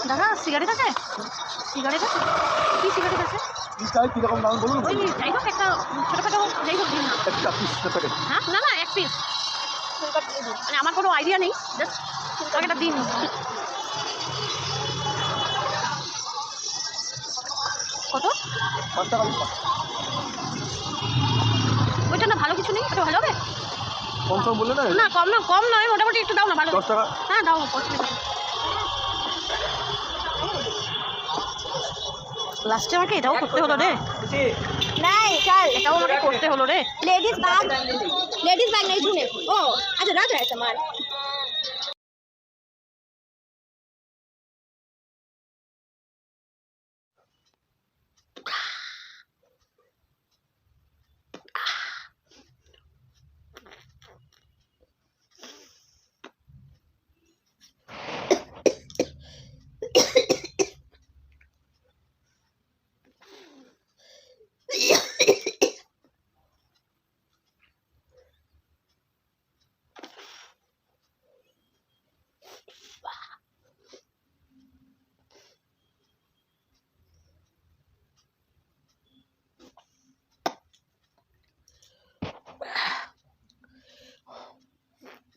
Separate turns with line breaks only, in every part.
দাদা সিগারেট আছে? সিগারেট আছে? কি সিগারেট আছে?
কিরকম দাম বলুন?
ওই যাই হোক একটা ছোটোখাটো যাই হোক দিন না।
একটা পিস প্যাকেট।
হ্যাঁ না না এক পিস। মানে আমার কোনো আইডিয়া নেই, জাস্ট প্যাকেটটা দিন। কত?
5 টাকা দিন।
ওইটা না ভালো কিছু নেই, ওটা ভালো হবে?
কম সম বললে না?
না কম না, কম নয়, মোটামুটি একটু দাও না ভালো।
10 টাকা।
হ্যাঁ দাও, অসুবিধা নেই। লাস্টে আমাকে এটাও করতে হলো রে।
नहीं चल
এটাও আমাকে করতে হলো রে।
लेडीज बैग नहीं छूने ओ अच्छा रख रहा है सामान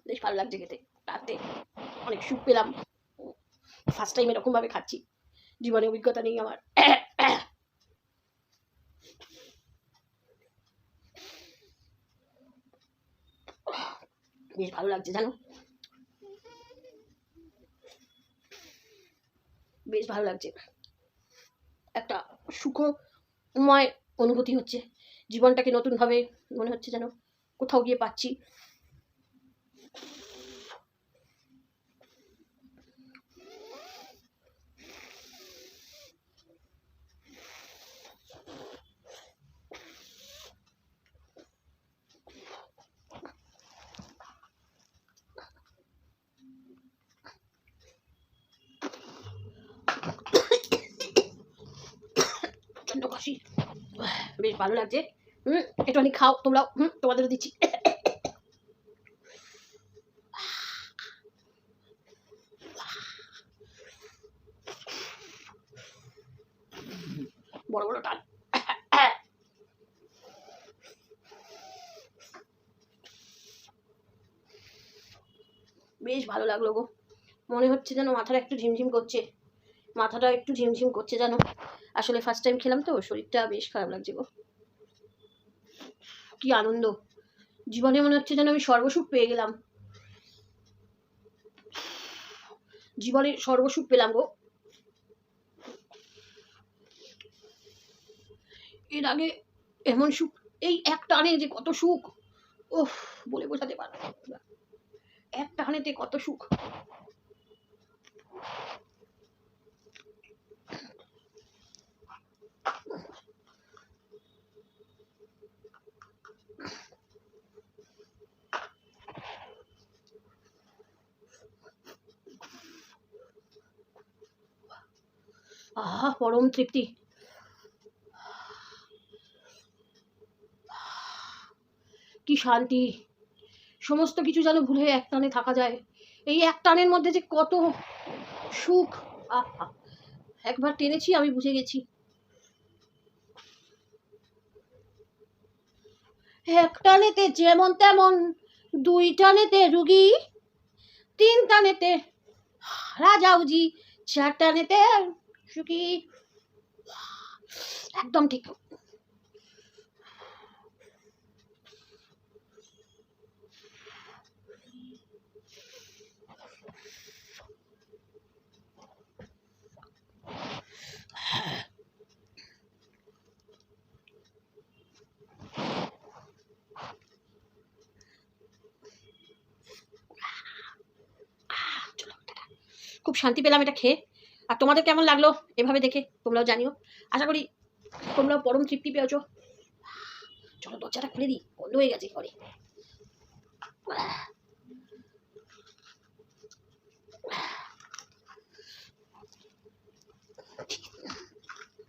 বেশ ভালো লাগছে খেতে রাতে অনেক সুখ পেলাম ফার্স্ট টাইম এরকম ভাবে খাচ্ছি জীবনে অভিজ্ঞতা নেই আমার বেশ ভালো লাগছে জানো বেশ ভালো লাগছে একটা সুখময় অনুভূতি হচ্ছে জীবনটাকে নতুন ভাবে মনে হচ্ছে যেন কোথাও গিয়ে পাচ্ছি বেশ ভালো লাগছে একটুখানি খাও তোমরাও তোমাদেরও দিচ্ছি বড় বড় টান বেশ ভালো লাগলো গো মনে হচ্ছে যেন মাথাটা একটু ঝিমঝিম করছে জানো আসলে ফার্স্ট টাইম খেলাম তো শরীরটা বেশ খারাপ লাগছে গো কি আনন্দ জীবনে মনে হচ্ছে যেন আমি সর্বসুখ পেয়ে গেলাম জীবনে সর্বসুখ পেলাম গো এর আগে এমন সুখ এই এক টানে যে কত সুখ ওহ বলে বোঝাতে পারবো না এক টানেতে কত সুখ আহা পরম তৃপ্তি কি শান্তি সমস্ত কিছু যেন ভুলে এক টানে থাকা যায় এই এক টানের মধ্যে যে কত সুখ আহা একবার টেনেছি আমি বুঝে গেছি এক টানেতে যেমন তেমন দুই টানেতে রুগী তিন টানেতে রাজাউজি চার টানেতে সুখী একদম ঠিক খুব শান্তি পেলাম এটা খেয়ে আর তোমাদের কেমন লাগলো এভাবে দেখে তোমরাও জানিও আশা করি তোমরাও পরম তৃপ্তি পেয়েছো চলো দরজাটা খুলে দিই বন্ধ হয়ে গেছে ঘরে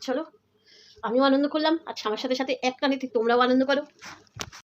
চলো আমিও আনন্দ করলাম আচ্ছা আমার সাথে সাথে এক টানে তোমরাও আনন্দ করো